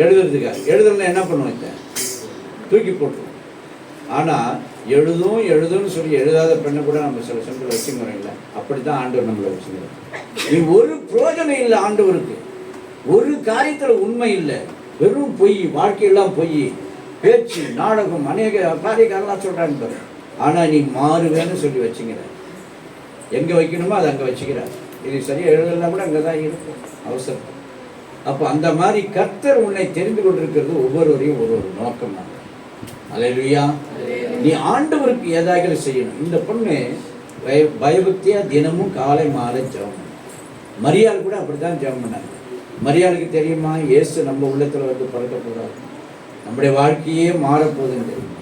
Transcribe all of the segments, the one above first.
எழுதுறதுன்னா என்ன பண்ணுவேன், தூக்கி போட்டுருவோம். ஆனால் எழுதுன்னு சொல்லி எழுதாத பெண்ணை கூட நம்ம சில சமயத்தில் வச்சுக்கிறோம். இல்லை, அப்படி தான் ஆண்டவர் நம்மளை வச்சுக்கிறோம். நீ ஒரு பிரயோஜனம் இல்லை, ஆண்டவருக்கு ஒரு காரியத்தில் உண்மை இல்லை, வெறும் பொய், வாழ்க்கையெல்லாம் பொய், பேச்சு, நாடகம், அநேக காரியக்காரெல்லாம் சொல்கிறான்னு பாரு. ஆனால் நீ மாறுவேன்னு சொல்லி வச்சுக்கிற, எங்கே வைக்கணுமோ அதை அங்கே வச்சுக்கிறார். இது சரியாக எழுதலாம் கூட அங்கே தான் இருக்கும் அவசரம். அப்போ அந்த மாதிரி கர்த்தர் உன்னை தெரிந்து கொண்டிருக்கிறது ஒவ்வொருவரையும் ஒரு நோக்கம் தான். அல்லேலூயா. நீ ஆண்டவருக்கு ஏதாவது செய்யணும். இந்த பொண்ணு பயபக்தியாக தினமும் காலை மாலை ஜெபம். மரியாள் கூட அப்படி தான் ஜெபம் பண்ணாங்க. மரியாளுக்கு தெரியுமா, இயேசு நம்ம உள்ளத்தில் வந்து பறக்கக்கூடாது, நம்முடைய வாழ்க்கையே மாறப்போகுதுன்னு தெரியுமா?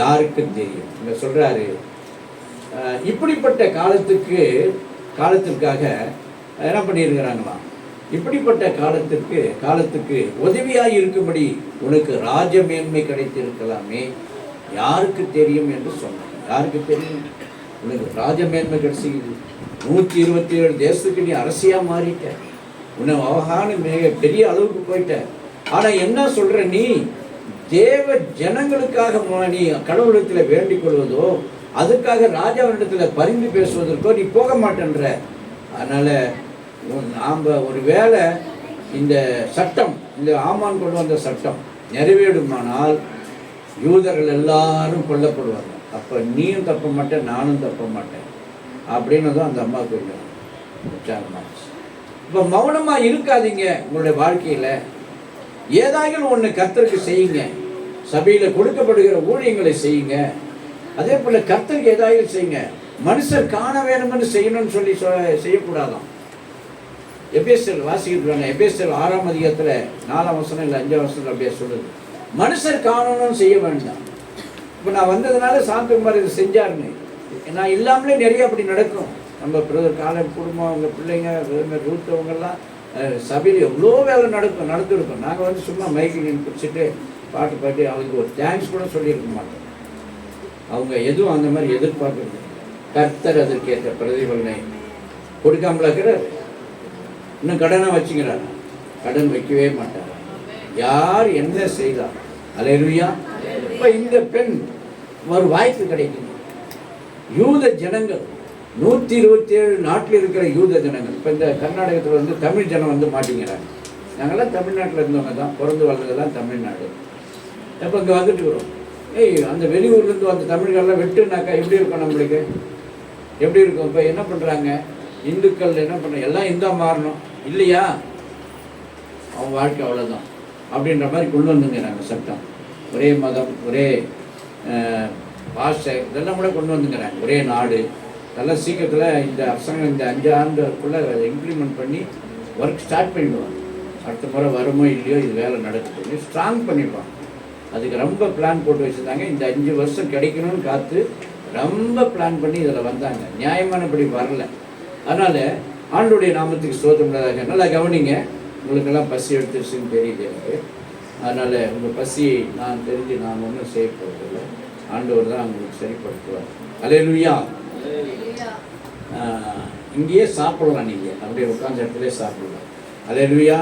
யாருக்கு தெரியும்? இங்கே சொல்கிறாரு, இப்படிப்பட்ட காலத்திற்காக என்ன பண்ணியிருக்கிறாங்களாம், இப்படிப்பட்ட காலத்துக்கு உதவியாக இருக்கும்படி உனக்கு ராஜமேன்மை கிடைத்திருக்கலாமே, யாருக்கு தெரியும் என்று சொன்னாங்க. யாருக்கு தெரியும்? உனக்கு ராஜமேன்மை கிடைச்சிக்குது. 127 தேசத்துக்கு நீ அரசியாக மாறிட்ட, உன்னை அவகான மிக பெரிய அளவுக்கு போயிட்ட. ஆனால் என்ன சொல்கிற, நீ தேவ ஜனங்களுக்காக நீ கடவுளத்தில் வேண்டிக் கொள்வதோ, அதுக்காக ராஜாவினிடத்தில் பரிந்து பேசுவதற்கோ நீ போக மாட்டேன்ற. அதனால் நாம் ஒரு வேளை இந்த சட்டம், இந்த ஆமான் கொண்டு வந்த சட்டம் நிறைவேறுமானால் யூதர்கள் எல்லாரும் கொல்லப்படுவாங்க. அப்போ நீயும் தப்ப மாட்டேன், நானும் தப்ப மாட்டேன் அப்படின்னு தான் அந்த அம்மா கொஞ்சம் உற்சாகமாச்சு. இப்போ மௌனமாக இருக்காதீங்க. உங்களுடைய வாழ்க்கையில் ஏதாவது ஒன்று கர்த்தருக்கு செய்யுங்க. சபையில் கொடுக்கப்படுகிற ஊழியங்களை செய்யுங்க. அதே போல் கர்த்தருக்கு ஏதாவது செய்யுங்க. மனுஷர் காண வேணும்னு செய்யணும்னு சொல்லி செய்யக்கூடாதான். எபேசியர் வாசிக்கிறாங்க. எபேசியர் 6ஆம் அதிகாரத்தில் 4ஆம் வசனம் இல்லை 5ஆம் வசனம் அப்படியே சொல்லுது, மனுஷர் காணணும்னு செய்ய வேண்டாம். இப்போ நான் வந்ததுனால சாந்தகுமார் இது செஞ்சாருன்னு, நான் இல்லாமலே நிறைய அப்படி நடக்கும். நம்ம பிரதர் காலம் குடும்பம், அவங்க பிள்ளைங்க, ரூத்தவங்கெல்லாம் சபையில் எவ்வளோ வேலை நடந்துருக்கோம். நாங்கள் வந்து சும்மா மைக்கில் பிடிச்சிட்டு பாட்டு பாட்டி அவங்களுக்கு ஒரு தேங்க்ஸ் கூட சொல்லியிருக்க மாட்டோம். அவங்க எதுவும் அந்த மாதிரி எதிர்பார்க்கறது. கர்த்தர் அதற்கேற்ற பிரதிபலனை கொடுக்காமல இருக்கிறார். இன்னும் கடனை வச்சுக்கிறார், கடன் வைக்கவே மாட்டார். யார் என்ன செய்தார். அல்லேலூயா. இப்போ இந்த பெண் ஒரு வாய்ப்பு கிடைக்கும். யூத ஜனங்கள் 127 நாட்டில் இருக்கிற யூத ஜனங்கள், இப்போ இந்த கர்நாடகத்தில் வந்து தமிழ் ஜனம் வந்து மாட்டிங்கிறாங்க. நாங்கள்லாம் தமிழ்நாட்டில் இருந்தவங்க தான், பிறந்து வளர்ந்ததெல்லாம் தமிழ்நாடு. இப்போ இங்கே வந்துட்டு வரோம். அந்த வெளியூர்லேருந்து வந்த தமிழ்கள்லாம் வெட்டுனாக்கா எப்படி இருக்கும் நம்மளுக்கு, எப்படி இருக்கும்? இப்போ என்ன பண்ணுறாங்க இந்துக்கள், என்ன பண்ணுறாங்க, எல்லாம் இந்தா மாறணும் இல்லையா, அவன் வாழ்க்கை அவ்வளோதான் அப்படின்ற மாதிரி கொண்டு வந்துங்கிறாங்க சட்டம். ஒரே மதம், ஒரே பாஷை, இதெல்லாம் கூட கொண்டு வந்துங்கிறாங்க. ஒரே நாடு, இதெல்லாம் சீக்கிரத்தில் இந்த அரசாங்கம் இந்த 5 ஆண்டுக்குள்ளே இம்ப்ளிமெண்ட் பண்ணி ஒர்க் ஸ்டார்ட் பண்ணிடுவாங்க. அடுத்த முறை வருமோ இல்லையோ இது வேலை நடக்குது ஸ்ட்ராங் பண்ணிடுவாங்க. அதுக்கு ரொம்ப பிளான் போட்டு வச்சுருந்தாங்க. இந்த 5 வருஷம் கிடைக்கணும்னு காத்து ரொம்ப பிளான் பண்ணி இதில் வந்தாங்க. நியாயமானபடி வரல. அதனால் ஆண்டுடைய நாமத்துக்கு ஸ்தோத்திரம் உள்ளதாக. நல்லா கவனிங்க. உங்களுக்கெல்லாம் பசி எடுத்துருச்சுன்னு தெரியுது எனக்கு. அதனால் உங்கள் பசியை நான் தெரிஞ்சு நான் ஒன்றும் செய்ய போகிறதில்லை. ஆண்டவர் தான் உங்களுக்கு சரிப்படுத்துவார். அல்லேலூயா. இங்கேயே சாப்பிடலாம், நீங்கள் அப்படியே உட்கார்ந்த இடத்துல சாப்பிடலாம். அல்லேலூயா.